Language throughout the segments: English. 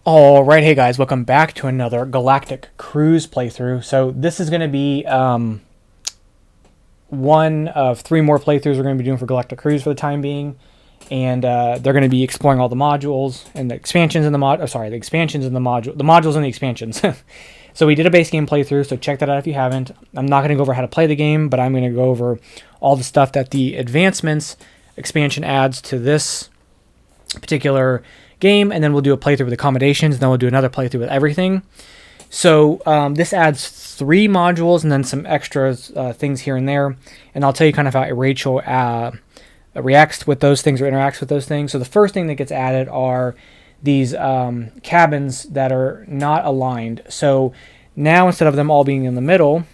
All right, hey guys, welcome back to another Galactic Cruise playthrough. So this is going to be one of three more playthroughs we're going to be doing for Galactic Cruise for the time being, and they're going to be exploring all the modules and the expansions in the the expansions in the modules and the expansions. So we did a base game playthrough, so check that out if you haven't. I'm not going to go over how to play the game, but I'm going to go over all the stuff that the advancements expansion adds to this particular game, and then we'll do a playthrough with accommodations, and then we'll do another playthrough with everything. So this adds 3 modules and then some extra things here and there, and I'll tell you kind of how Rachel reacts with those things or interacts with those things. So the first thing that gets added are these cabins that are not aligned. So now instead of them all being in the middle,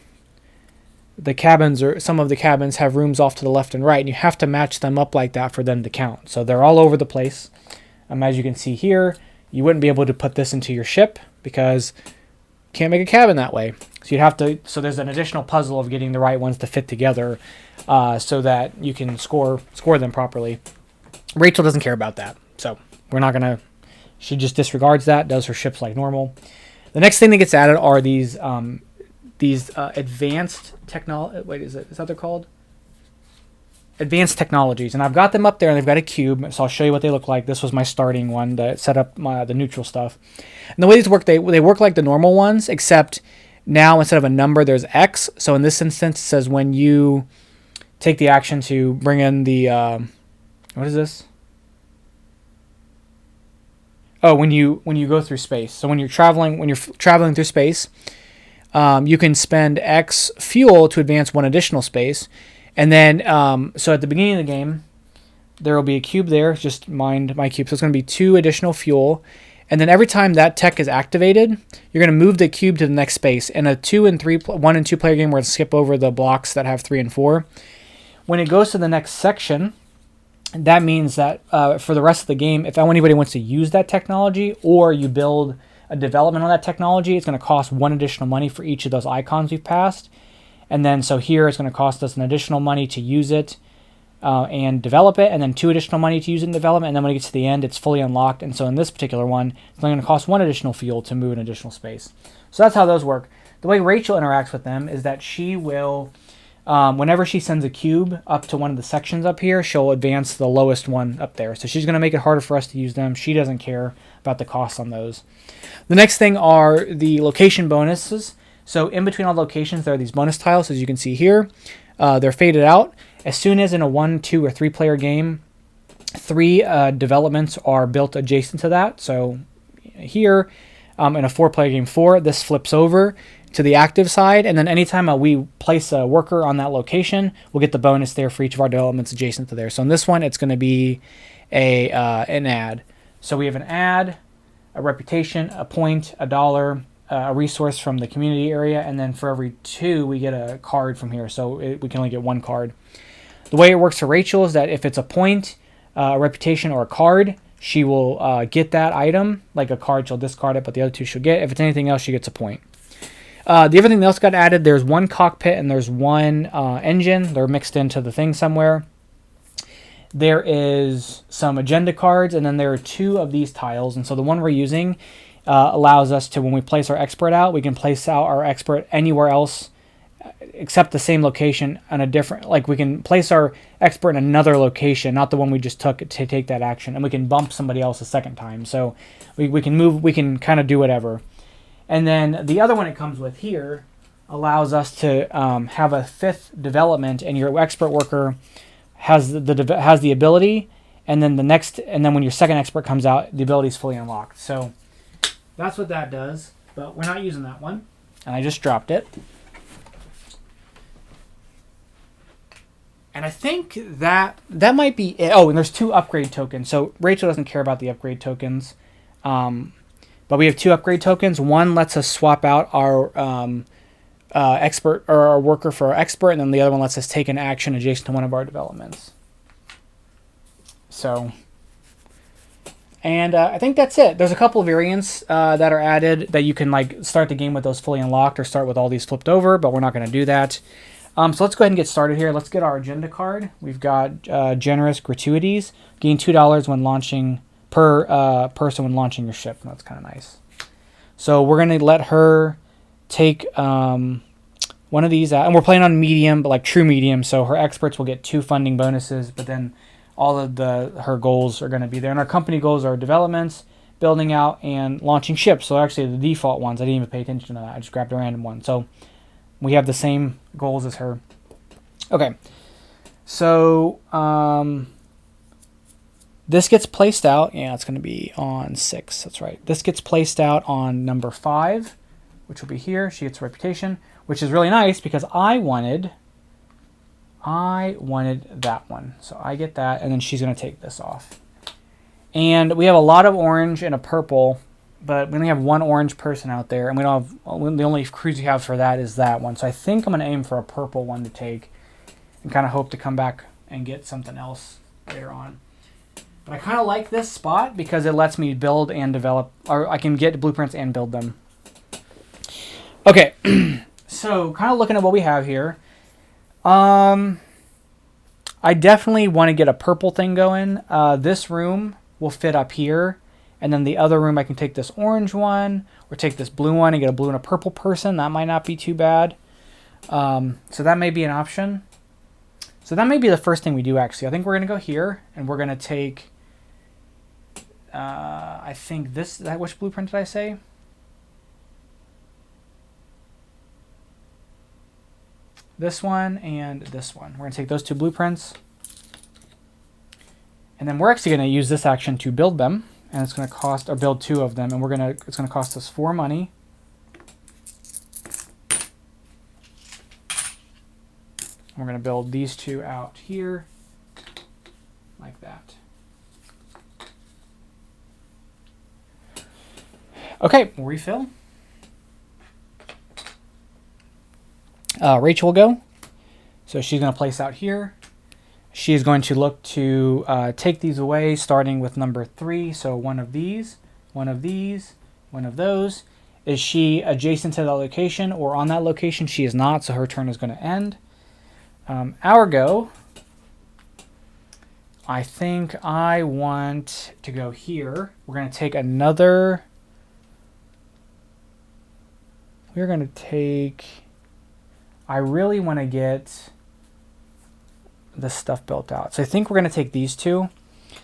some of the cabins have rooms off to the left and right, and you have to match them up like that for them to count. So they're all over the place. As you can see here, you wouldn't be able to put this into your ship because you can't make a cabin that way. So you'd have to. So there's an additional puzzle of getting the right ones to fit together, so that you can score them properly. Rachel doesn't care about that, so we're not gonna. She just disregards that. Does her ships like normal. The next thing that gets added are these advanced technology. Wait, is that what they're called? Advanced technologies, and I've got them up there, and they've got a cube, so I'll show you what they look like. This was my starting one to set up the neutral stuff. And the way these work, they work like the normal ones, except now instead of a number, there's X. So in this instance, it says when you take the action to bring in the what is this? Oh, when you go through space. So when you're traveling through space, you can spend X fuel to advance one additional space. And then, so at the beginning of the game, there will be a cube there. Just mind my cube. So it's going to be 2 additional fuel. And then every time that tech is activated, you're going to move the cube to the next space. In a 1 and 2 player game, we're going to skip over the blocks that have 3 and 4. When it goes to the next section, that means that for the rest of the game, if anybody wants to use that technology or you build a development on that technology, it's going to cost 1 additional money for each of those icons we've passed. And then so here it's going to cost us an additional money to use it and develop it, and then 2 additional money to use it in development. And then when it gets to the end, it's fully unlocked. And so in this particular one, it's only going to cost 1 additional fuel to move an additional space. So that's how those work. The way Rachel interacts with them is that she will, whenever she sends a cube up to one of the sections up here, she'll advance the lowest one up there. So she's going to make it harder for us to use them. She doesn't care about the costs on those. The next thing are the location bonuses. So in between all locations, there are these bonus tiles, as you can see here. They're faded out. As soon as in a 1, 2, or 3 player game, 3 developments are built adjacent to that. So here, in a 4 player game 4, this flips over to the active side. And then anytime we place a worker on that location, we'll get the bonus there for each of our developments adjacent to there. So in this one, it's going to be an ad. So we have an ad, a reputation, a point, a dollar, a resource from the community area, and then for every 2 we get a card from here, so we can only get 1 card. The way it works for Rachel is that if it's a point, a reputation, or a card, she will get that item. Like a card, she'll discard it, but the other 2 she'll get. If it's anything else, she gets a point. The other thing else got added, there's 1 cockpit and there's 1 engine. They're mixed into the thing somewhere. There is some agenda cards, and then there are 2 of these tiles, and so the one we're using allows us to, when we place our expert out, we can place out our expert anywhere else except the same location on a different, like we can place our expert in another location, not the one we just took to take that action, and we can bump somebody else a second time. So we can move, we can kind of do whatever. And then the other one it comes with here allows us to have a 5th development, and your expert worker has the ability, and then when your second expert comes out, the ability is fully unlocked. So that's what that does, but we're not using that one. And I just dropped it. And I think that might be it. Oh, and there's 2 upgrade tokens. So Rachel doesn't care about the upgrade tokens. But we have 2 upgrade tokens. One lets us swap out our expert or our worker for our expert, and then the other one lets us take an action adjacent to one of our developments. So... And I think that's it. There's a couple of variants that are added that you can like start the game with those fully unlocked or start with all these flipped over, but we're not going to do that. So let's go ahead and get started here. Let's get our agenda card. We've got generous gratuities. Gain $2 when launching per person when launching your ship. That's kind of nice. So we're going to let her take one of these out. And we're playing on medium, but like true medium. So her experts will get 2 funding bonuses, but then all of her goals are going to be there. And our company goals are developments, building out, and launching ships. So actually the default ones, I didn't even pay attention to that. I just grabbed a random one. So we have the same goals as her. Okay. So this gets placed out. Yeah, it's going to be on 6. That's right. This gets placed out on number 5, which will be here. She gets reputation, which is really nice because I wanted that one. So I get that, and then she's going to take this off. And we have a lot of orange and a purple, but we only have one orange person out there, and we don't have, the only cruise we have for that is that one. So I think I'm going to aim for a purple one to take and kind of hope to come back and get something else later on. But I kind of like this spot because it lets me build and develop, or I can get blueprints and build them. Okay, so kind of looking at what we have here. I definitely want to get a purple thing going. This room will fit up here, and then the other room I can take this orange one or take this blue one and get a blue and a purple person. That might not be too bad. So that may be an option. So that may be the first thing we do, actually. I think we're going to go here, and we're going to take, I think this, which blueprint did I say? This one and this one. We're going to take those 2 blueprints. And then we're actually going to use this action to build them. And it's going to cost, or build 2 of them, and it's going to cost us 4 money. We're going to build these 2 out here, like that. Okay, we'll refill. Rachel will go. So she's going to place out here. She is going to look to take these away, starting with number 3. So one of these, one of these, one of those. Is she adjacent to that location or on that location? She is not, so her turn is going to end. Our go. I think I want to go here. We're going to take another. We're going to take. I really want to get this stuff built out. So I think we're going to take these 2.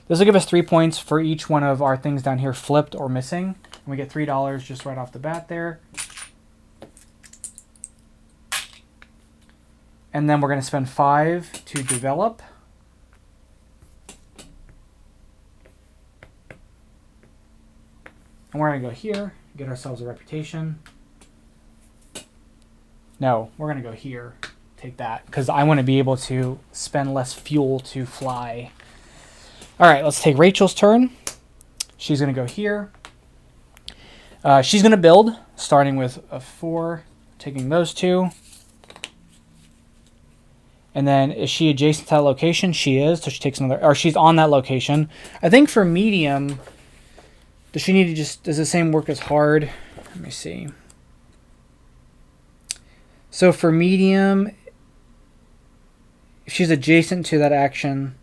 This will give us 3 points for each one of our things down here flipped or missing. And we get $3 just right off the bat there. And then we're going to spend 5 to develop. And we're going to go here, get ourselves a reputation. No, we're going to go here, take that, because I want to be able to spend less fuel to fly. All right, let's take Rachel's turn. She's going to go here. She's going to build, starting with a 4, taking those 2. And then is she adjacent to that location? She is, so she takes another, or she's on that location. I think for medium, does she need to does the same work as hard? Let me see. So for medium, if she's adjacent to that action,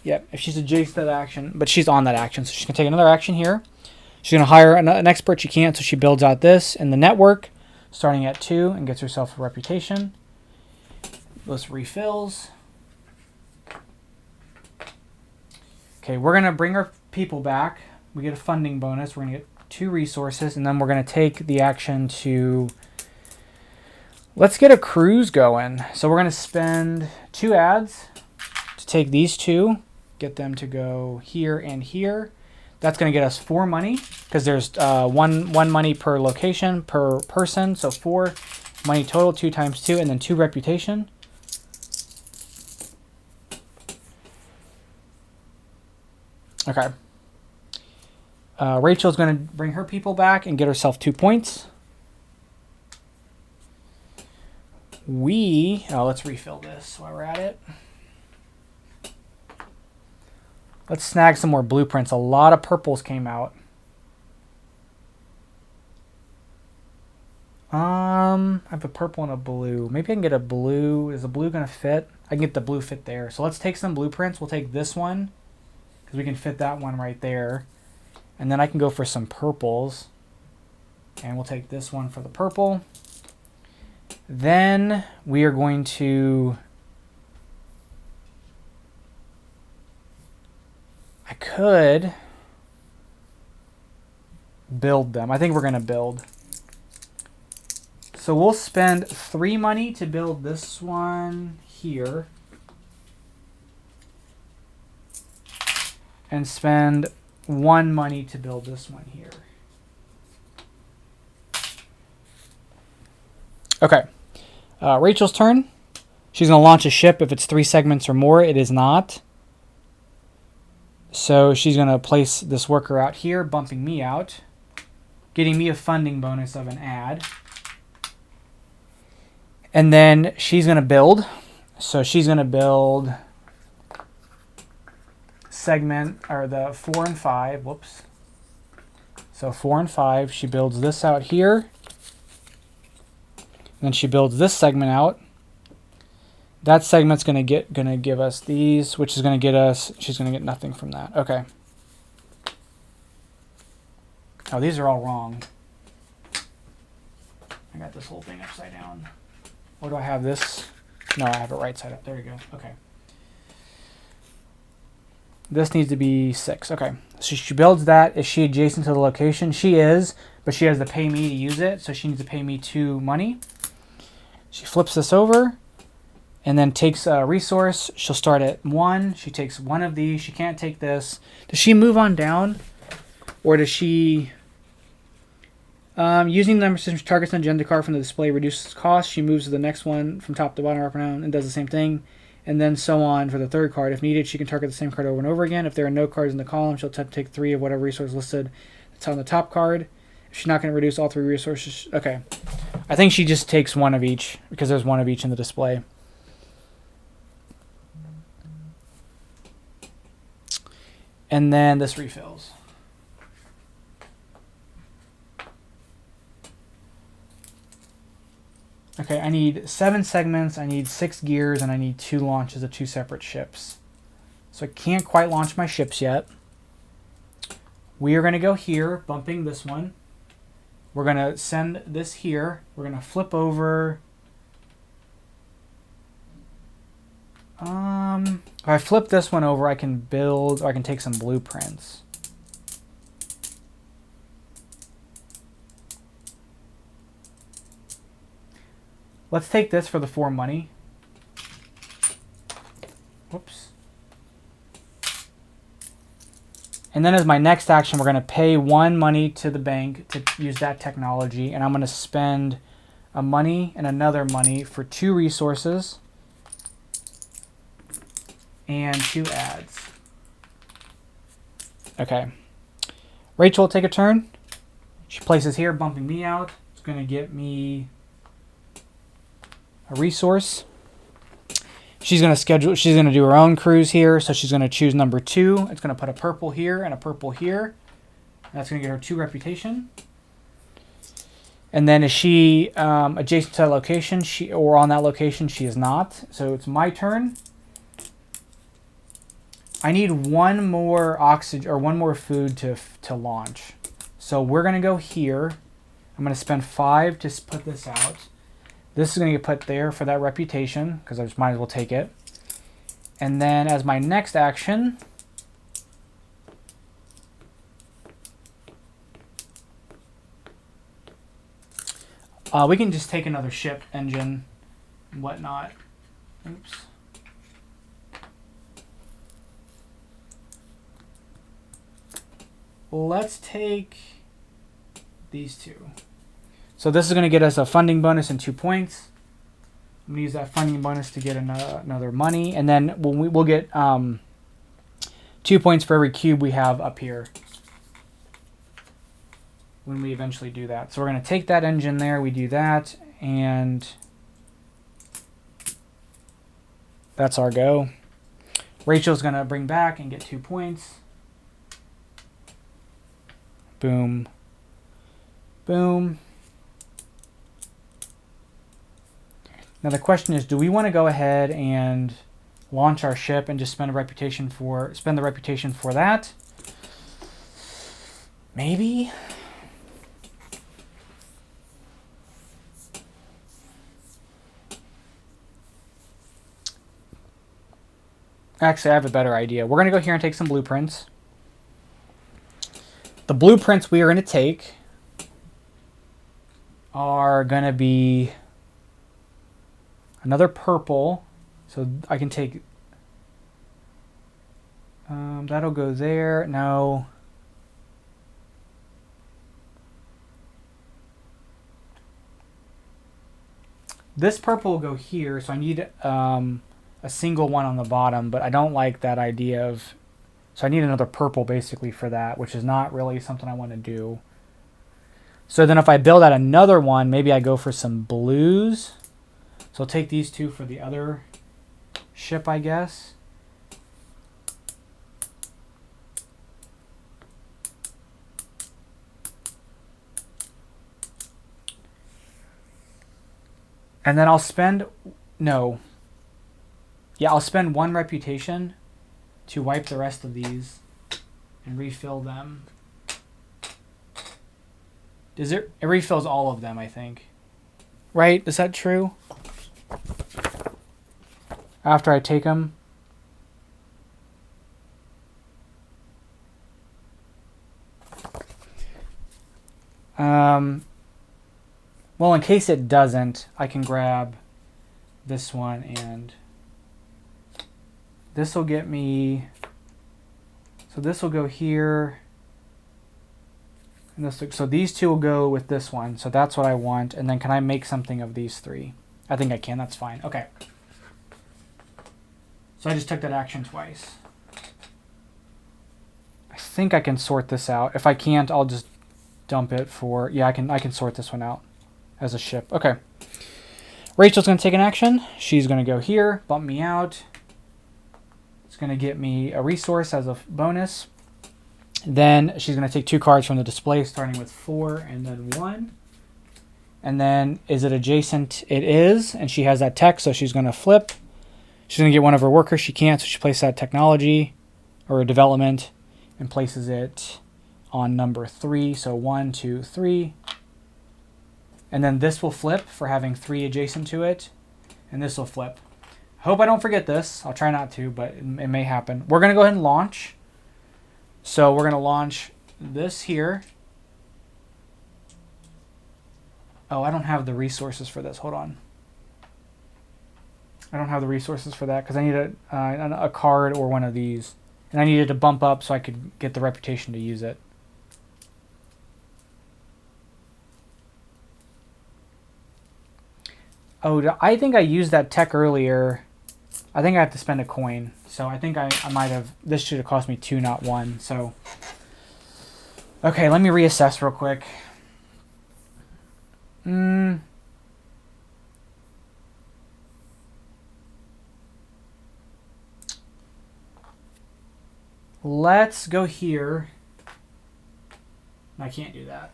yep, if she's adjacent to that action, but she's on that action, so she's going to take another action here. She's going to hire an expert she can't, so she builds out this in the network, starting at 2, and gets herself a reputation. This refills. Okay, we're going to bring our people back. We get a funding bonus. We're going to get 2 resources, and then we're going to take the action to, let's get a cruise going. So we're going to spend 2 ads to take these 2, get them to go here and here. That's going to get us 4 money because there's one money per location per person. So 4 money total, 2 times 2, and then 2 reputation. Okay. Rachel's going to bring her people back and get herself 2 points. Let's refill this while we're at it. Let's snag some more blueprints. A lot of purples came out. I have a purple and a blue. Maybe I can get a blue. Is the blue going to fit? I can get the blue fit there. So let's take some blueprints. We'll take this one because we can fit that one right there. And then I can go for some purples. And we'll take this one for the purple. Then we are going to... I could build them. I think we're going to build. So we'll spend 3 money to build this one here. And spend 1 money to build this one here. Okay. Rachel's turn. She's going to launch a ship if it's 3 segments or more. It is not. So she's going to place this worker out here, bumping me out, getting me a funding bonus of an ad. And then she's going to build. So she's going to build segment, or the 4 and 5. Whoops. So 4 and 5. She builds this out here. Then she builds this segment out. That segment's gonna give us these, which is gonna get us. She's gonna get nothing from that. Okay. Oh, these are all wrong. I got this whole thing upside down. Or do I have this? No, I have it right side up. There you go. Okay. This needs to be 6. Okay. So she builds that. Is she adjacent to the location? She is, but she has to pay me to use it, so she needs to pay me 2 money. She flips this over and then takes a resource. She'll start at 1. She takes 1 of these. She can't take this. Does she move on down? Or does she... using the number system targets on agenda card from the display reduces cost. She moves to the next one from top to bottom up and down and does the same thing. And then so on for the 3rd card. If needed, she can target the same card over and over again. If there are no cards in the column, she'll attempt to take 3 of whatever resource listed that's on the top card. If she's not going to reduce all 3 resources... Okay. I think she just takes 1 of each because there's 1 of each in the display. And then this refills. Okay, I need 7 segments, I need 6 gears, and I need 2 launches of 2 separate ships. So I can't quite launch my ships yet. We are going to go here, bumping this one. We're going to send this here. We're going to flip over. If I flip this one over, I can build, or I can take some blueprints. Let's take this for the 4 money. Whoops. And then as my next action, we're going to pay 1 money to the bank to use that technology. And I'm going to spend a money and another money for 2 resources and 2 ads. Okay. Rachel will take a turn. She places here, bumping me out. It's going to get me a resource. She's going to do her own cruise here, so she's going to choose number 2. It's going to put a purple here and a purple here. That's going to get her 2 reputation. And then is she adjacent to that location? Or on that location? She is not. So it's my turn. I need 1 more oxygen or 1 more food to launch. So we're going to go here. I'm going to spend 5 to put this out. This is going to get put there for that reputation, because I just might as well take it. And then as my next action, we can just take another ship, engine, and whatnot. Oops. Let's take these 2. So this is going to get us a funding bonus and 2 points. I'm going to use that funding bonus to get another money. And then we'll get 2 points for every cube we have up here when we eventually do that. So we're going to take that engine there. We do that. And that's our go. Rachel's going to bring back and get 2 points. Boom. Boom. Now the question is, do we want to go ahead and launch our ship and just spend the reputation for that. Maybe. Actually, I have a better idea. We're going to go here and take some blueprints. The blueprints we are going to take are going to be another purple. So I can take... that'll go there. No. This purple will go here, so I need... a single one on the bottom, but I don't like that idea of... So I need another purple basically for that, which is not really something I want to do. So then if I build out another one, maybe I go for some blues. So I'll take these two for the other ship, I guess. And then I'll spend... No. Yeah, I'll spend 1 reputation to wipe the rest of these and refill them. It refills all of them, I think. Right? Is that true? After I take them? Well, in case it doesn't, I can grab this one and... This will get me, so this will go here, and this, so these two will go with this one, so that's what I want, and then can I make something of these 3? I think I can, that's fine, okay. So I just took that action twice. I think I can sort this out. If I can't, I'll just dump it for, yeah, I can sort this one out as a ship, okay. Rachel's gonna take an action, she's gonna go here, bump me out. It's going to get me a resource as a bonus. Then she's going to take 2 cards from the display, starting with 4 and then 1. And then, is it adjacent? It is, and she has that tech, so she's going to flip. She's going to get one of her workers. She can't, so she places that technology or development and places it on number 3. So 1, 2, 3. And then this will flip for having 3 adjacent to it, and this will flip. Hope I don't forget this. I'll try not to, but it may happen. We're going to go ahead and launch. So we're going to launch this here. Oh, I don't have the resources for this. Hold on. I don't have the resources for that because I need a card or one of these. And I needed to bump up so I could get the reputation to use it. Oh, I think I used that tech earlier. I think I have to spend a coin. So I think I might have... This should have cost me 2, not 1. So... Okay, let me reassess real quick. Let's go here. I can't do that.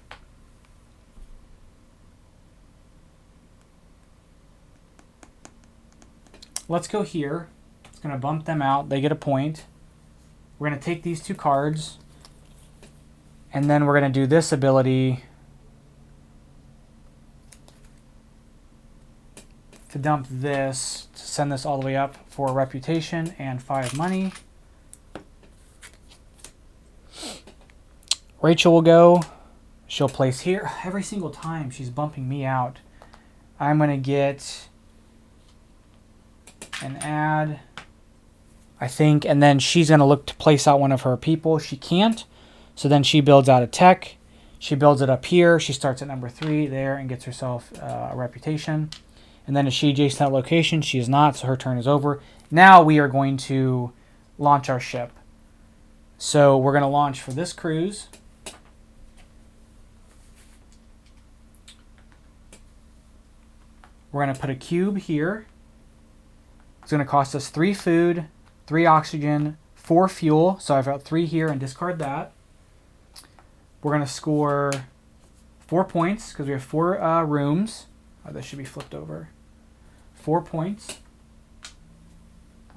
Let's go here. It's going to bump them out. They get a point. We're going to take these 2 cards. And then we're going to do this ability to dump this, to send this all the way up for reputation and 5 money. Rachel will go. She'll place here. Every single time she's bumping me out. I'm going to get an ad, I think, and then she's going to look to place out one of her people. She can't. So then she builds out a tech. She builds it up here. She starts at number 3 there and gets herself a reputation. And then is she adjacent to that location? She is not, so her turn is over. Now we are going to launch our ship. So we're going to launch for this cruise. We're going to put a cube here. It's going to cost us 3 food, 3 oxygen, 4 fuel. So I've got 3 here and discard that. We're going to score 4 points because we have 4 rooms. Oh, this should be flipped over. 4 points.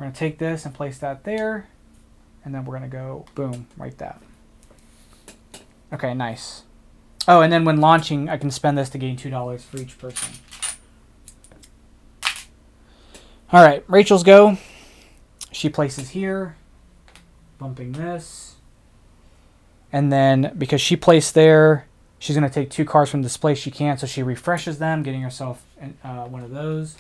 We're going to take this and place that there. And then we're going to go, boom, right that. Okay, nice. Oh, and then when launching, I can spend this to gain $2 for each person. All right, Rachel's go. She places here, bumping this. And then because she placed there, she's going to take 2 cards from display she can't, so she refreshes them, getting herself one of those.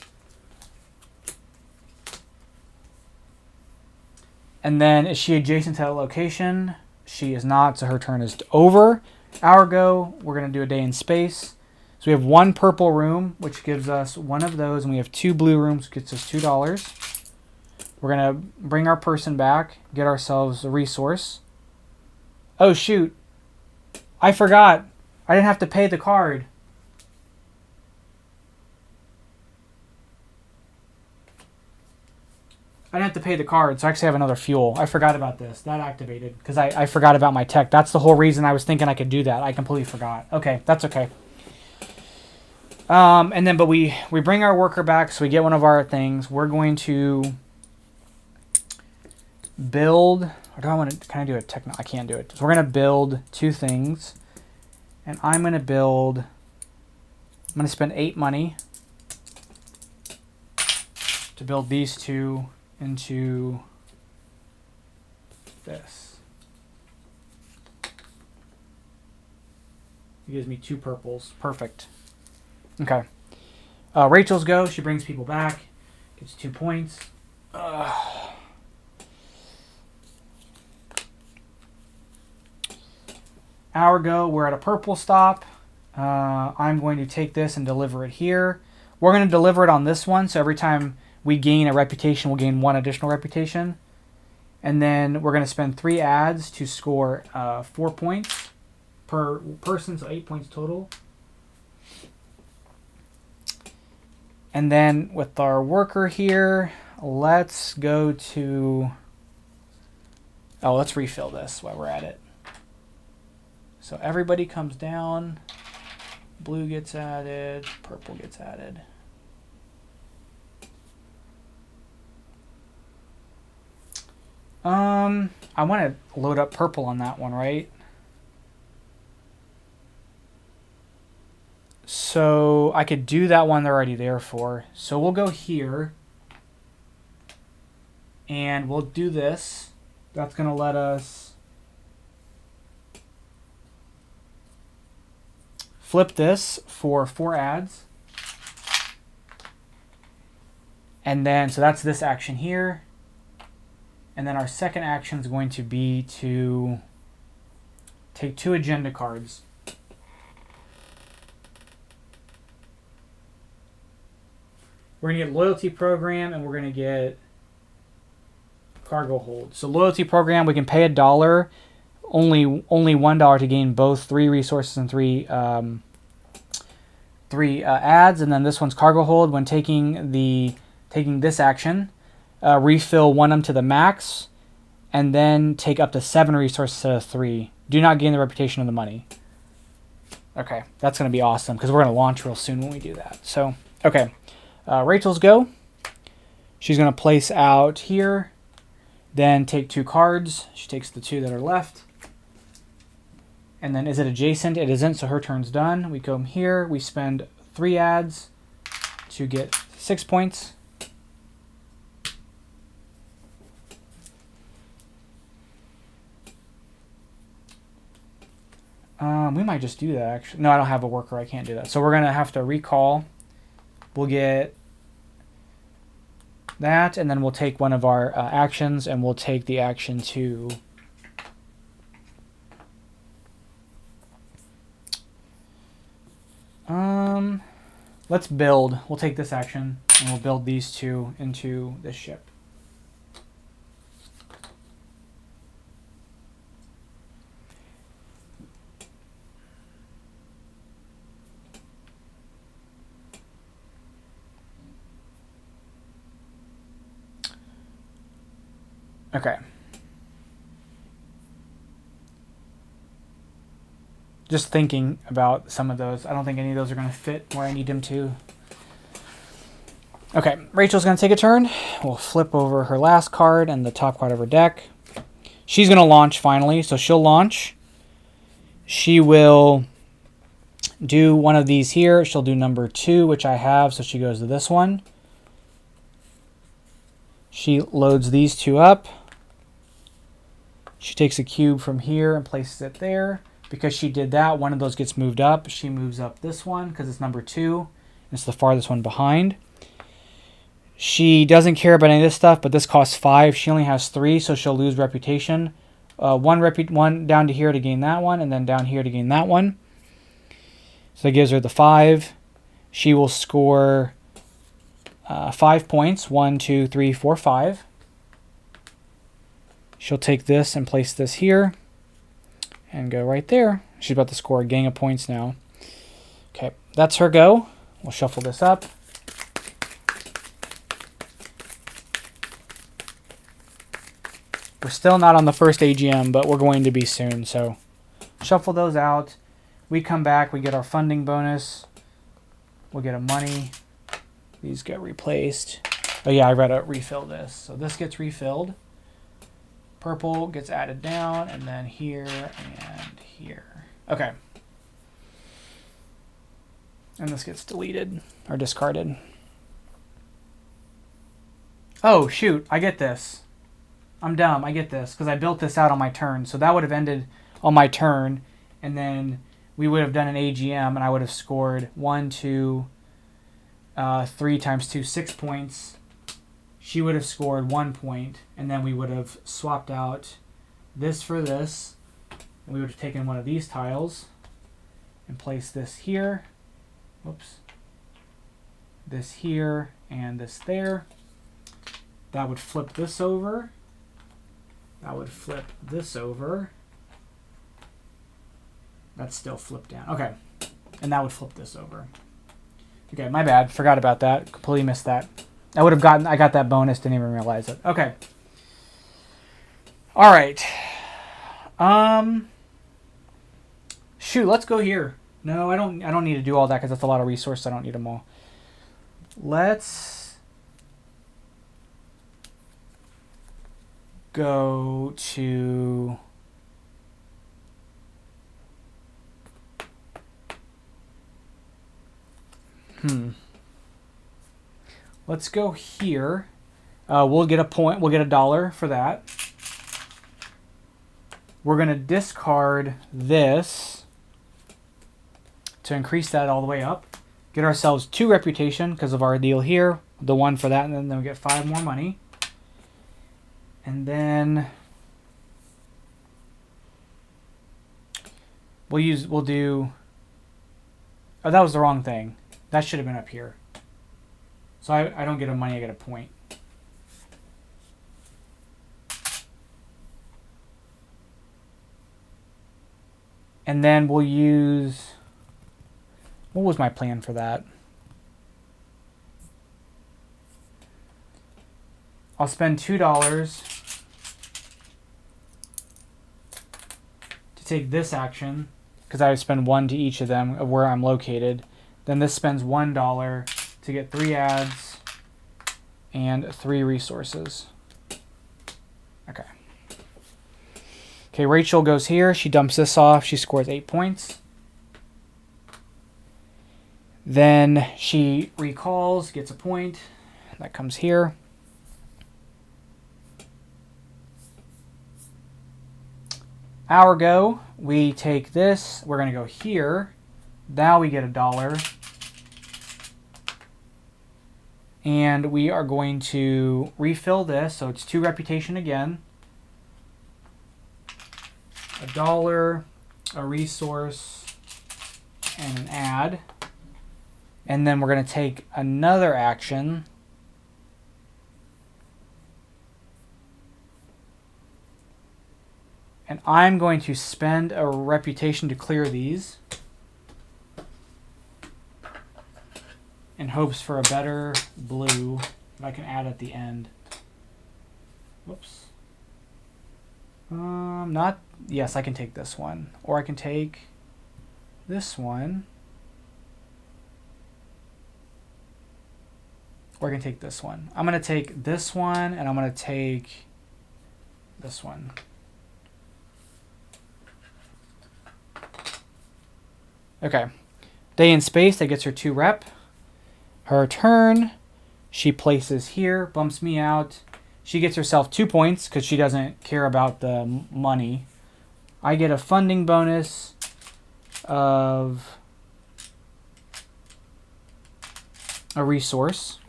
And then is she adjacent to that location? She is not, so her turn is over. Our go, we're going to do a day in space. So we have 1 purple room, which gives us 1 of those, and we have 2 blue rooms, which gets us $2. We're going to bring our person back, get ourselves a resource. Oh, shoot. I forgot. I didn't have to pay the card. I didn't have to pay the card, so I actually have another fuel. I forgot about this. That activated because I forgot about my tech. That's the whole reason I was thinking I could do that. I completely forgot. Okay, that's okay. And then, but we bring our worker back, so we get one of our things. We're going to build. Or do I want to? Can I do a techno? I can't do it. So we're going to build 2 things, and I'm going to build. I'm going to spend 8 money to build these 2 into this. It gives me 2 purples. Perfect. Okay. Rachel's go. She brings people back. Gets 2 points. Our go. We're at a purple stop. I'm going to take this and deliver it here. We're going to deliver it on this one, so every time we gain a reputation, we'll gain 1 additional reputation. And then we're going to spend 3 ads to score 4 points per person, so 8 points total. And then with our worker here, let's go to... Oh, let's refill this while we're at it. So everybody comes down. Blue gets added. Purple gets added. I want to load up purple on that one, right? So I could do that one they're already there for. So we'll go here. And we'll do this. That's going to let us flip this for 4 ads. And then, so that's this action here. And then our second action is going to be to take 2 agenda cards. We're going to get loyalty program, and we're going to get cargo hold. So loyalty program, we can pay $1, only $1 to gain both 3 resources and 3 ads. And then this one's cargo hold. When taking this action, refill 1 of them to the max, and then take up to 7 resources instead of 3. Do not gain the reputation of the money. Okay, that's going to be awesome because we're going to launch real soon when we do that. So, okay, Rachel's go. She's going to place out here, then take 2 cards. She takes the 2 that are left. And then is it adjacent? It isn't, so her turn's done. We come here. We spend 3 ads to get 6 points. We might just do that, actually. No, I don't have a worker. I can't do that. So we're going to have to recall. We'll get that, and then we'll take one of our actions, and we'll take the action to... let's build. We'll take this action, and we'll build these 2 into this ship. Okay. Just thinking about some of those. I don't think any of those are going to fit where I need them to. Okay, Rachel's going to take a turn. We'll flip over her last card and the top card of her deck. She's going to launch finally, so she'll launch. She will do one of these here. She'll do number 2, which I have, so she goes to this one. She loads these 2 up. She takes a cube from here and places it there. Because she did that, one of those gets moved up. She moves up this one because it's number 2. It's the farthest one behind. She doesn't care about any of this stuff, but this costs 5. She only has 3, so she'll lose reputation. One down to here to gain that one, and then down here to gain that one. So that gives her the 5. She will score 5 points. 1, 2, 3, 4, 5. She'll take this and place this here and go right there. She's about to score a gang of points now. Okay, that's her go. We'll shuffle this up. We're still not on the first AGM, but we're going to be soon. So shuffle those out. We come back. We get our funding bonus. We'll get a money. These get replaced. Oh, yeah, I gotta refill this. So this gets refilled. Purple gets added down, and then here and here. Okay. And this gets deleted or discarded. Oh, shoot. I get this. I'm dumb. I get this because I built this out on my turn. So that would have ended on my turn, and then we would have done an AGM, and I would have scored 1, 2, 3 times 2, 6 points. She would have scored 1 point, and then we would have swapped out this for this, and we would have taken one of these tiles and placed this here. Whoops. This here and this there. That would flip this over. That would flip this over. That's still flipped down. Okay. And that would flip this over. Okay, my bad. Forgot about that. Completely missed that. I got that bonus, didn't even realize it. Okay. All right. Shoot, let's go here. No, I don't need to do all that because that's a lot of resources. I don't need them all. Let's go to let's go here. We'll get a point. We'll get $1 for that. We're going to discard this to increase that all the way up. Get ourselves 2 reputation because of our deal here. The 1 for that, and then we get 5 more money. And then we'll do, oh, that was the wrong thing. That should have been up here. So I don't get a money, I get a point. And then we'll use, what was my plan for that? I'll spend $2 to take this action, because I would spend 1 to each of them of where I'm located. Then this spends $1 to get 3 ads and 3 resources. Okay. Okay, Rachel goes here. She dumps this off. She scores 8 points. Then she recalls, gets a point. That comes here. Our go, we take this. We're going to go here. Now we get $1. And we are going to refill this. So it's 2 reputation again. $1, a resource, and an ad. And then we're going to take another action. And I'm going to spend a reputation to clear these in hopes for a better blue that I can add at the end. Whoops. Yes, I can take this one. Or I can take this one. We're going to take this one. I'm going to take this one, and I'm going to take this one. Okay. Day in space, that gets her 2 rep. Her turn, she places here, bumps me out. She gets herself 2 points because she doesn't care about the money. I get a funding bonus of a resource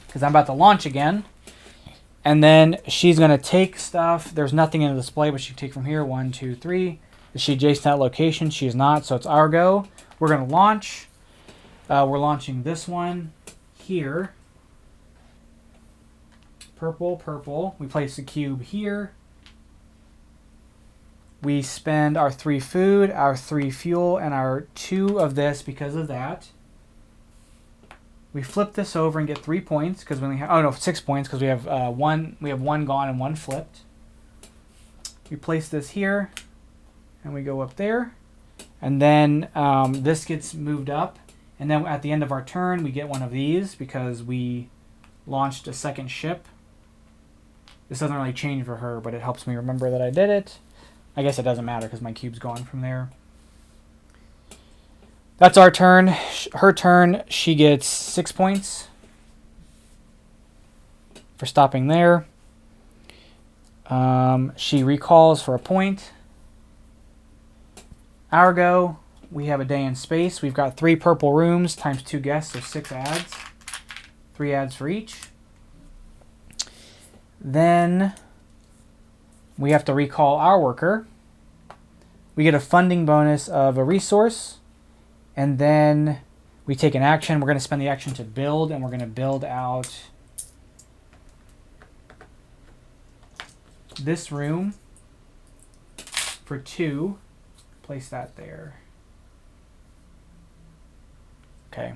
because I'm about to launch again. And then she's going to take stuff. There's nothing in the display, but she can take from here. 1, 2, 3. Is she adjacent to that location? She is not, so it's our go. We're going to launch. We're launching this one here. Purple, purple. We place the cube here. We spend our 3 food, our 3 fuel, and our 2 of this because of that. We flip this over and get 3 points because we only have, oh no, 6 points because we have one. We have 1 gone and 1 flipped. We place this here, and we go up there, and then this gets moved up, and then at the end of our turn we get one of these because we launched a second ship. This doesn't really change for her, but it helps me remember that I did it. I guess it doesn't matter because my cube's gone from there. That's our turn. Her turn, she gets 6 points for stopping there. She recalls for a point. Our go. We have a day in space. We've got 3 purple rooms times 2 guests, so 6 ads. 3 ads for each. Then we have to recall our worker. We get a funding bonus of a resource. And then we take an action. We're going to spend the action to build, and we're going to build out this room for 2. Place that there. Okay.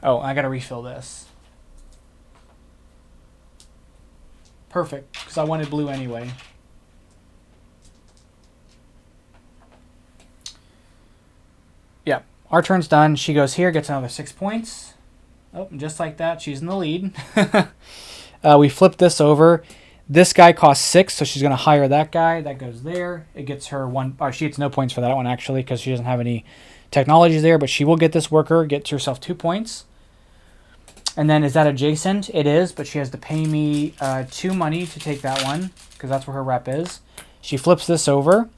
Oh, I got to refill this. Perfect, because I wanted blue anyway. Yeah. Our turn's done. She goes here, gets another 6 points. Oh, just like that, she's in the lead. We flip this over. This guy costs 6, so she's going to hire that guy. That goes there. It gets her 1. Oh, she gets no points for that one, actually, because she doesn't have any technologies there. But she will get this worker, gets herself 2 points. And then is that adjacent? It is, but she has to pay me 2 money to take that one, because that's where her rep is. She flips this over.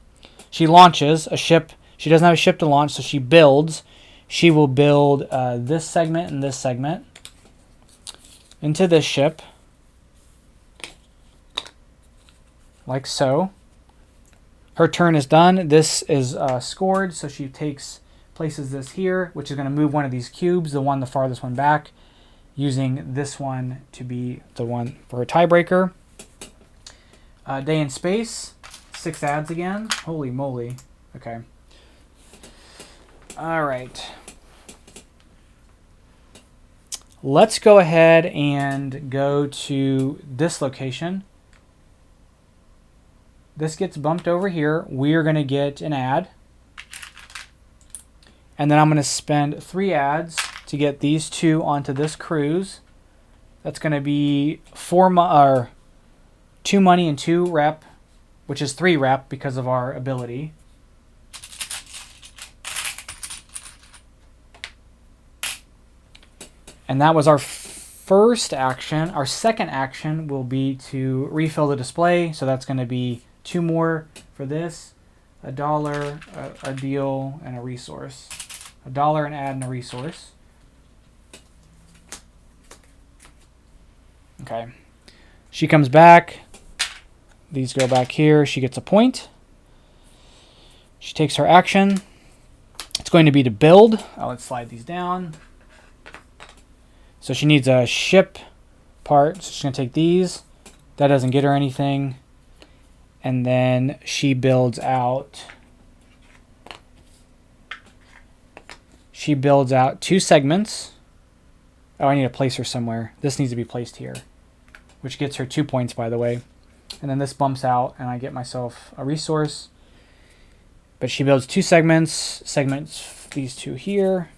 She launches a ship. She doesn't have a ship to launch, so she builds. She will build this segment and this segment into this ship, like so. Her turn is done. This is scored, so she places this here, which is going to move one of these cubes, the farthest one back, using this one to be the one for her tiebreaker. Day in space, 6 ads again. Holy moly. Okay. All right. Let's go ahead and go to this location. This gets bumped over here. We're going to get an ad. And then I'm going to spend 3 ads to get these 2 onto this cruise. That's going to be 2 money and 2 rep, which is 3 rep because of our ability. And that was our first action. Our second action will be to refill the display. So that's going to be 2 more for this. $1, a deal, and a resource. $1, an ad, and a resource. Okay. She comes back. These go back here. She gets a point. She takes her action. It's going to be to build. Let's slide these down. So she needs a ship part. So she's going to take these. That doesn't get her anything. And then she builds out. She builds out 2 segments. Oh, I need to place her somewhere. This needs to be placed here, which gets her 2 points, by the way. And then this bumps out, and I get myself a resource. But she builds 2 segments. These 2 here.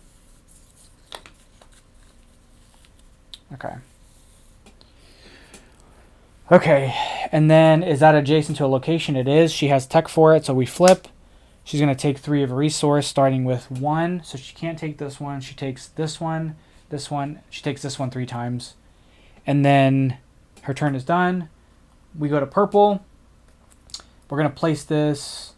Okay. Okay, and then is that adjacent to a location? It is. She has tech for it, so we flip. She's going to take 3 of a resource, starting with 1. So she can't take this one. She takes this one, this one. She takes this one 3 times. And then her turn is done. We go to purple. We're going to place this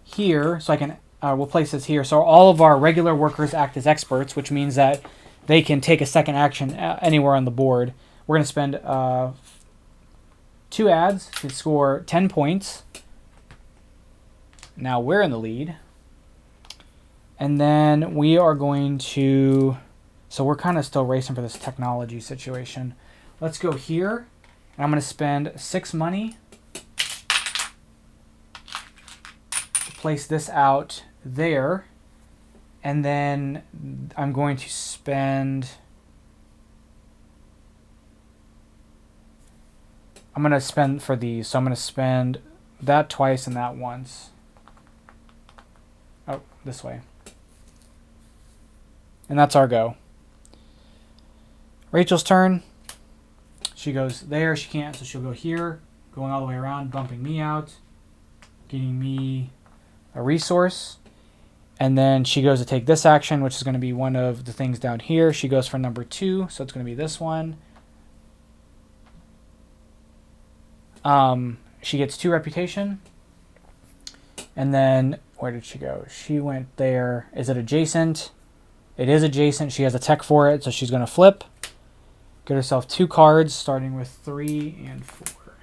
here. So we'll place this here. So all of our regular workers act as experts, which means that they can take a second action anywhere on the board. We're going to spend 2 ads to score 10 points. Now we're in the lead. And then we are going to... So we're kind of still racing for this technology situation. Let's go here. And I'm going to spend 6 money to place this out there. And then I'm going to spend... I'm going to spend for these. So I'm going to spend that twice and that once. Oh, this way. And that's our go. Rachel's turn. She goes there. She can't, so she'll go here. Going all the way around, bumping me out. Getting me a resource. And then she goes to take this action, which is going to be one of the things down here. She goes for number 2, so it's going to be this one. She gets 2 reputation. And then, where did she go? She went there. Is it adjacent? It is adjacent. She has a tech for it, so she's going to flip. Get herself 2 cards, starting with 3 and 4.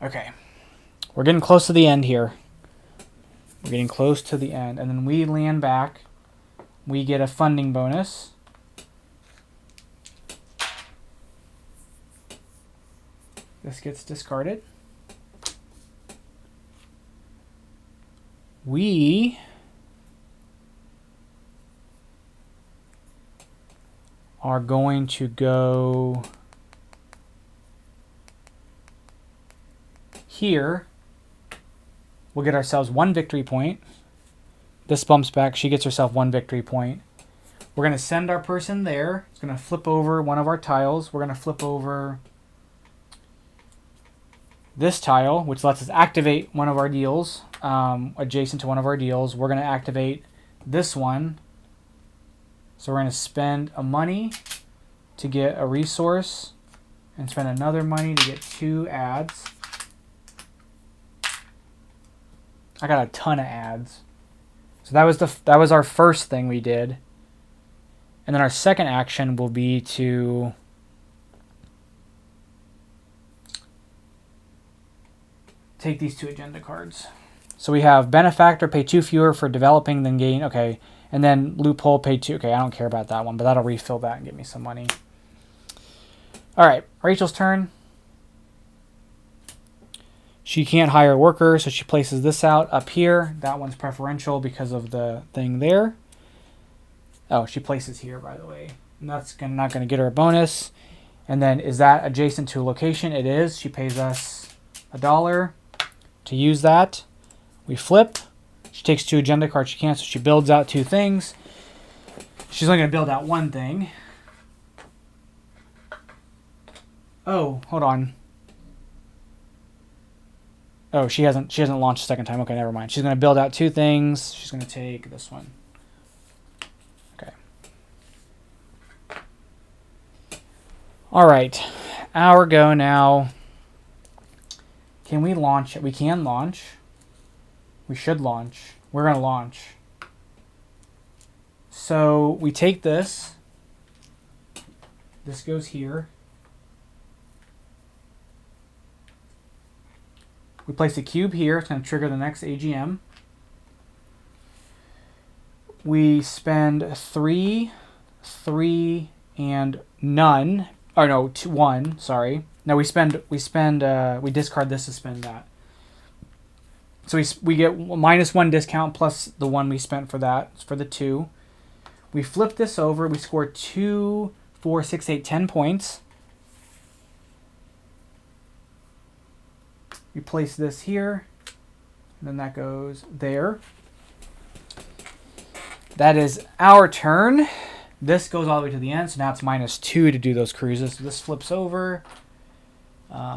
Okay. We're getting close to the end here. We're getting close to the end. And then we land back. We get a funding bonus. This gets discarded. We are going to go here. We'll get ourselves 1 victory point. This bumps back. She gets herself 1 victory point. We're going to send our person there. It's going to flip over one of our tiles. We're going to flip over this tile, which lets us activate one of our deals, adjacent to one of our deals. We're going to activate this one. So we're going to spend a money to get a resource and spend another money to get 2 ads. I got a ton of ads. So that was our first thing we did. And then our second action will be to take these 2 agenda cards. So we have benefactor, pay 2 fewer for developing than gain. Okay. And then loophole, pay 2. Okay, I don't care about that one, but that'll refill that and get me some money. All right, Rachel's turn. She can't hire a worker, so she places this out up here. That one's preferential because of the thing there. Oh, she places here, by the way. And that's not going to get her a bonus. And then is that adjacent to a location? It is. She pays us $1 to use that. We flip. She takes 2 agenda cards she can't, so she builds out 2 things. She's only going to build out 1 thing. Oh, hold on. Oh, she hasn't launched a second time. Okay, never mind. She's going to build out 2 things. She's going to take this one. Okay. All right. Our go now. Can we launch it? We can launch. We should launch. We're going to launch. So we take this. This goes here. We place a cube here. It's going to trigger the next AGM. We spend 3, 3, and none. Or no, 2, 1. Sorry. No, we discard this to spend that. So we get -1 discount plus the 1 we spent for that. It's for the 2. We flip this over. We score 2, 4, 6, 8, 10 points. We place this here. And then that goes there. That is our turn. This goes all the way to the end, so now it's -2 to do those cruises. So this flips over.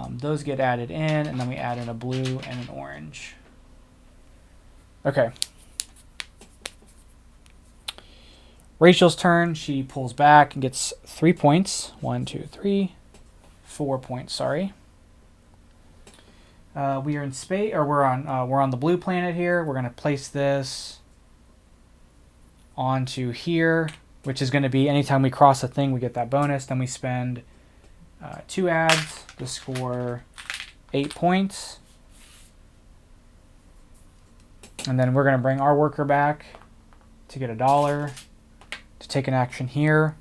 Those get added in, and then we add in a blue and an orange. Okay. Rachel's turn. She pulls back and gets 3 points. 1, 2, 3, 4 points. Sorry. We are in space, or we're on the blue planet here. We're gonna place this onto here, which is gonna be anytime we cross a thing, we get that bonus. Then we spend 2 ads to score 8 points, and then we're gonna bring our worker back to get $1 to take an action here.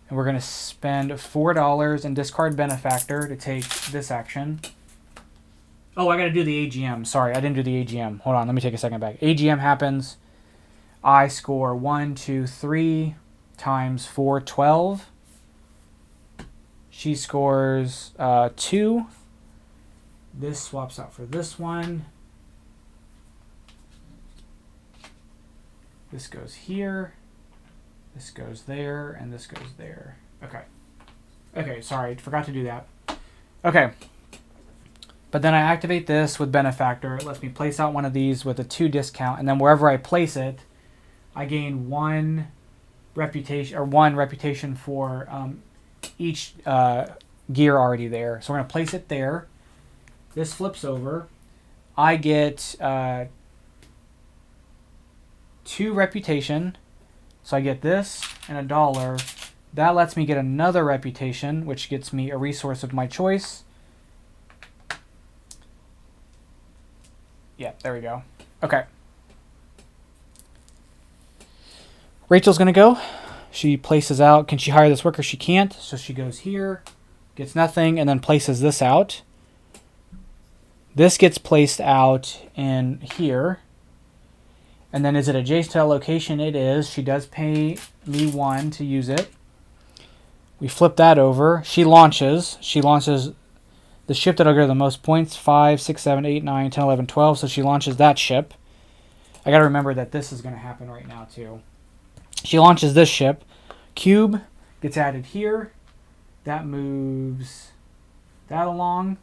And we're going to spend $4 and discard Benefactor to take this action. Oh, I got to do the AGM. Sorry, I didn't do the AGM. Hold on, let me take a second back. AGM happens. I score 1, 2, 3 times 4, 12. She scores 2. This swaps out for this one. This goes here. This goes there, and this goes there. Okay. Okay, sorry, forgot to do that. Okay. But then I activate this with Benefactor. It lets me place out one of these with a 2 discount, and then wherever I place it, I gain 1 reputation for each gear already there. So we're going to place it there. This flips over. I get 2 reputation. So I get this and $1. That lets me get another reputation, which gets me a resource of my choice. Yeah, there we go. Okay. Rachel's going to go. She places out. Can she hire this worker? She can't. So she goes here, gets nothing, and then places this out. This gets placed out in here. And then is it adjacent to that location? It is. She does pay me 1 to use it. We flip that over. She launches. She launches the ship that'll get her the most points. 5, 6, 7, 8, 9, 10, 11, 12. So she launches that ship. I got to remember that this is going to happen right now too. She launches this ship. Cube gets added here. That moves that along.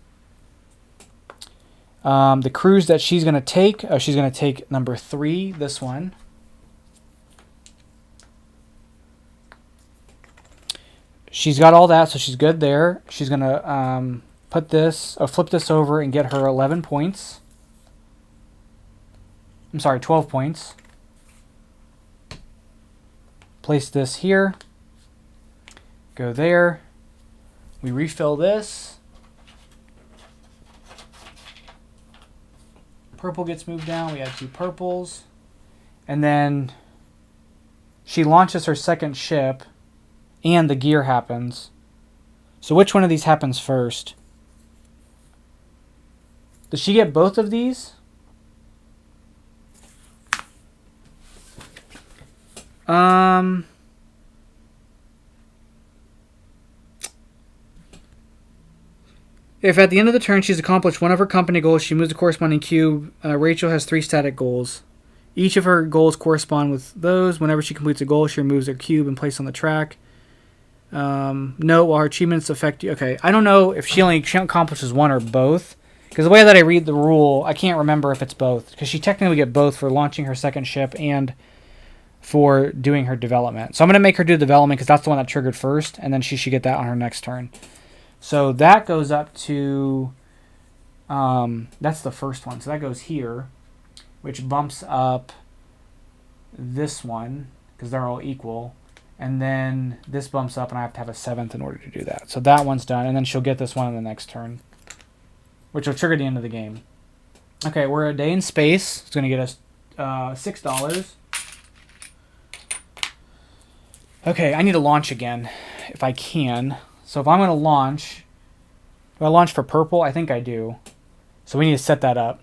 The cruise that she's going to take, she's going to take number 3, this one. She's got all that, so she's good there. She's going to flip this over and get her 11 points. I'm sorry, 12 points. Place this here. Go there. We refill this. Purple gets moved down. We add 2 purples. And then she launches her second ship and the gear happens. So which one of these happens first? Does she get both of these? If at the end of the turn she's accomplished one of her company goals, she moves the corresponding cube. Rachel has 3 static goals. Each of her goals correspond with those. Whenever she completes a goal, she removes her cube and places on the track. No, while her achievements affect you. Okay, I don't know if she only accomplishes one or both. Because the way that I read the rule, I can't remember if it's both. Because she technically would get both for launching her second ship and for doing her development. So I'm going to make her do development because that's the one that triggered first. And then she should get that on her next turn. So that goes up to, that's the first one. So that goes here, which bumps up this one because they're all equal. And then this bumps up and I have to have a 7th in order to do that. So that one's done. And then she'll get this one in the next turn, which will trigger the end of the game. Okay, we're a day in space. It's going to get us $6. Okay, I need to launch again if I can. So if I'm going to launch, do I launch for purple? I think I do. So we need to set that up.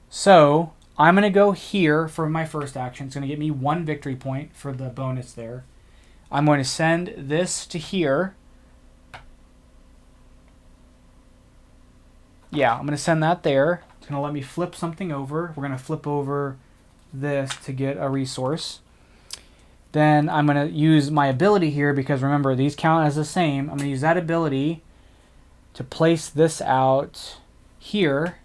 So I'm going to go here for my first action. It's going to get me 1 victory point for the bonus there. I'm going to send this to here. Yeah, I'm going to send that there. It's going to let me flip something over. We're going to flip over this to get a resource. Then I'm going to use my ability here because remember, these count as the same. I'm going to use that ability to place this out here.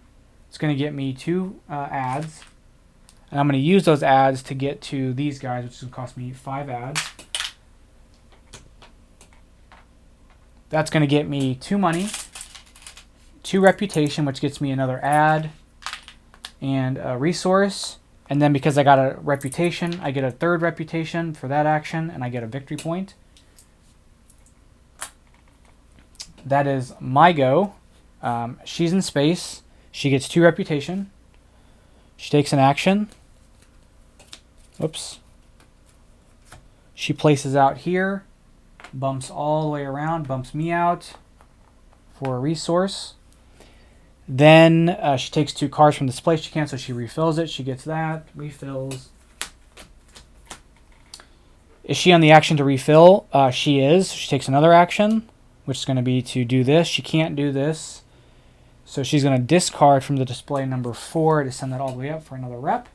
It's going to get me 2 ads. And I'm going to use those ads to get to these guys, which is going to cost me 5 ads. That's going to get me 2 money, 2 reputation, which gets me another ad and a resource. And then because I got a reputation, I get a 3rd reputation for that action, and I get a victory point. That is my go. She's in space. She gets 2 reputation. She takes an action. Oops. She places out here, bumps all the way around, bumps me out for a resource. Then she takes 2 cards from display she can, so she refills it. She gets that, refills. Is she on the action to refill? She is. She takes another action, which is going to be to do this. She can't do this. So she's going to discard from the display number 4 to send that all the way up for another rep.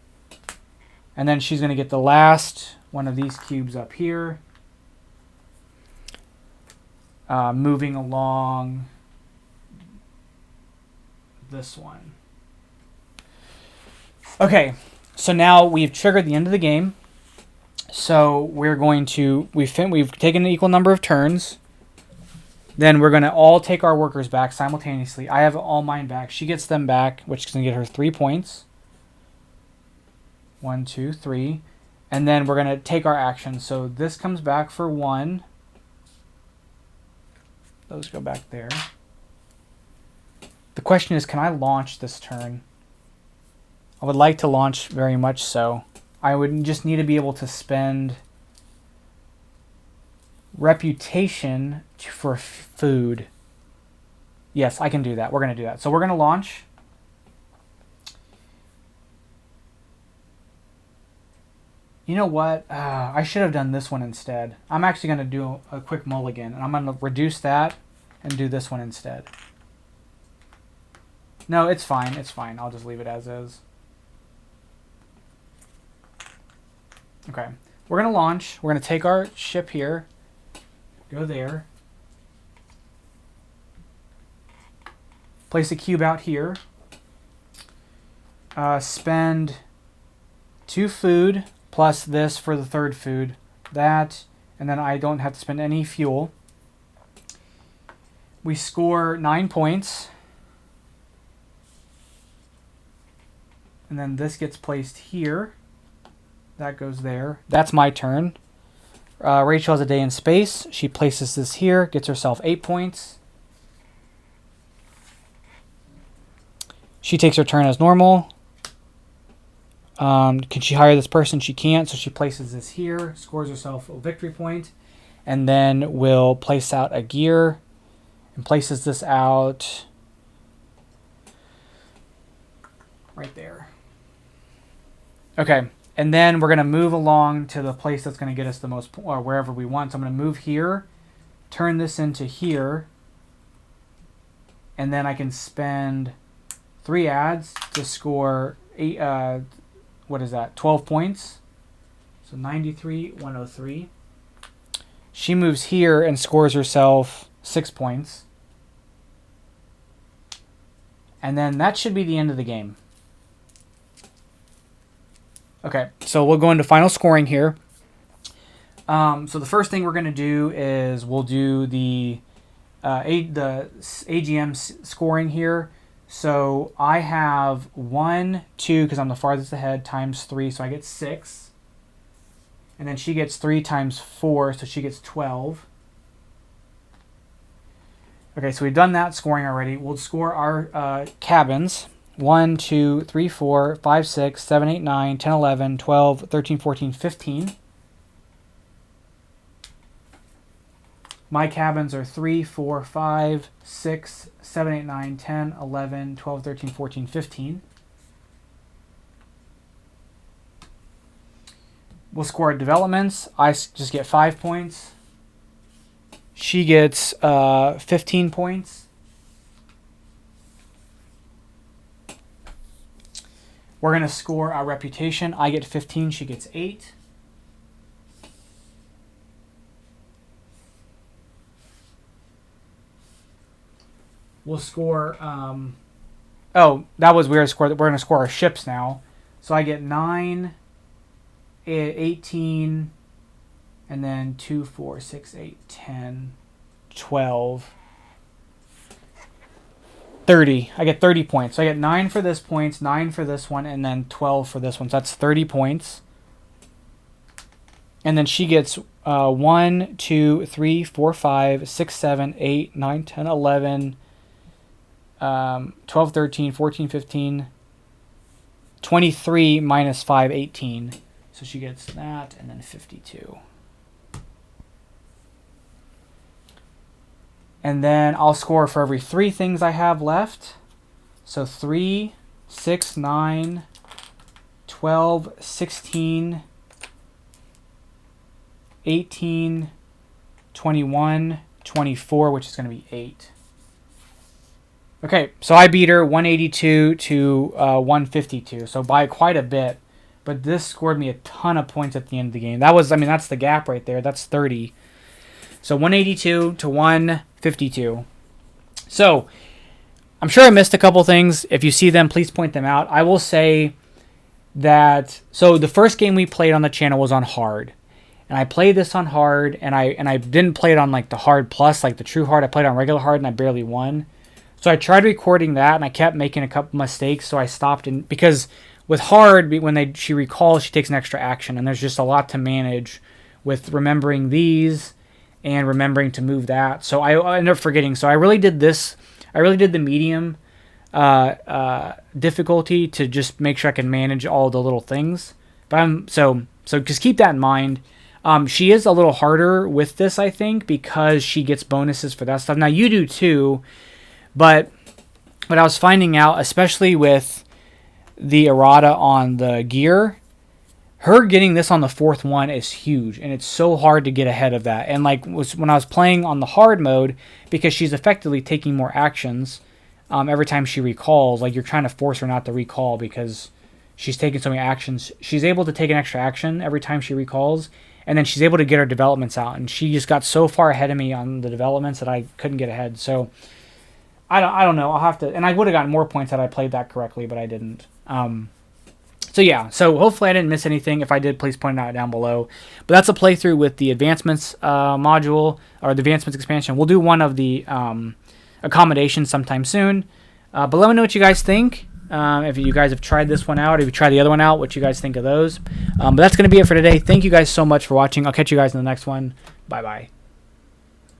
And then she's going to get the last one of these cubes up here. Moving along this one. Okay, so now we've triggered the end of the game. So we're going to, we've taken an equal number of turns. Then we're going to all take our workers back simultaneously. I have all mine back. She gets them back, which is going to get her 3 points. 1, 2, 3. And then we're going to take our action. So this comes back for 1. Those go back there. The question is, can I launch this turn? I would like to launch very much so. I would just need to be able to spend reputation for food. Yes, I can do that. We're going to do that. So we're going to launch. You know what? I should have done this one instead. I'm actually going to do a quick mulligan, and I'm going to reduce that and do this one instead. No, it's fine. It's fine. I'll just leave it as is. Okay. We're going to launch. We're going to take our ship here. Go there. Place a cube out here. Spend 2 food plus this for the 3rd food. That, and then I don't have to spend any fuel. We score 9 points. And then this gets placed here. That goes there. That's my turn. Rachel has a day in space. She places this here, gets herself 8 points. She takes her turn as normal. Can she hire this person? She can't, so she places this here, scores herself a victory point, and then will place out a gear and places this out right there. Okay, and then we're going to move along to the place that's going to get us the most, or wherever we want. So I'm going to move here, turn this into here, and then I can spend 3 ads to score 8, what is that, 12 points. So 93, 103. She moves here and scores herself 6 points. And then that should be the end of the game. Okay, so we'll go into final scoring here. So the first thing we're going to do is we'll do the AGM scoring here. So I have 1, 2, because I'm the farthest ahead, times 3, so I get 6. And then she gets 3 times 4, so she gets 12. Okay, so we've done that scoring already. We'll score our cabins. 1, 2, 3, 4, 5, 6, 7, 8, 9, 10, 11, 12, 13, 14, 15. My cabins are 3, 4, 5, 6, 7, 8, 9, 10, 11, 12, 13, 14, 15. We'll score developments. I just get 5 points. She gets 15 points. We're going to score our reputation. I get 15. She gets 8. we'll score. Oh, that was weird. We're going to score our ships now. So I get 9, 18, and then 2, 4, 6, 8, 10, 12, 30. I get 30 points. So I get 9 for this points, 9 for this one, and then 12 for this one. So that's 30 points. And then she gets 1, 2, 3, 4, 5, 6, 7, 8, 9, 10, 11, 12, 13, 14, 15, 23 minus 5, 18. So she gets that, and then 52. And then I'll score for every 3 things I have left. So 3, 6, 9, 12, 16, 18, 21, 24, which is going to be 8. Okay, so I beat her 182 to 152, so by quite a bit. But this scored me a ton of points at the end of the game. That was, I mean, that's the gap right there. That's 30. So 182 to 152. So I'm sure I missed a couple things. If you see them, please point them out. I will say that, so the first game we played on the channel was on hard. And I played this on hard, and I didn't play it on like the hard plus, like the true hard. I played on regular hard, and I barely won. So I tried recording that, and I kept making a couple mistakes, so I stopped. Because with hard, when she recalls, she takes an extra action, and there's just a lot to manage with remembering these and remembering to move that. So I ended up forgetting. So I really did this. I really did the medium difficulty to just make sure I can manage all the little things. But so just keep that in mind. She is a little harder with this, I think, because she gets bonuses for that stuff. Now you do too. But what I was finding out, especially with the errata on the gear, her getting this on the 4th one is huge, and it's so hard to get ahead of that. And like when I was playing on the hard mode, because she's effectively taking more actions every time she recalls, like you're trying to force her not to recall because she's taking so many actions. She's able to take an extra action every time she recalls, and then she's able to get her developments out. And she just got so far ahead of me on the developments that I couldn't get ahead. So I don't know. I'll have to, and I would have gotten more points had I played that correctly, but I didn't. So yeah, so hopefully I didn't miss anything. If I did, please point it out down below. But that's a playthrough with the advancements module, or the advancements expansion. We'll do one of the accommodations sometime soon. But let me know what you guys think. If you guys have tried this one out, if you tried the other one out, what you guys think of those. But that's going to be it for today. Thank you guys so much for watching. I'll catch you guys in the next one. Bye-bye.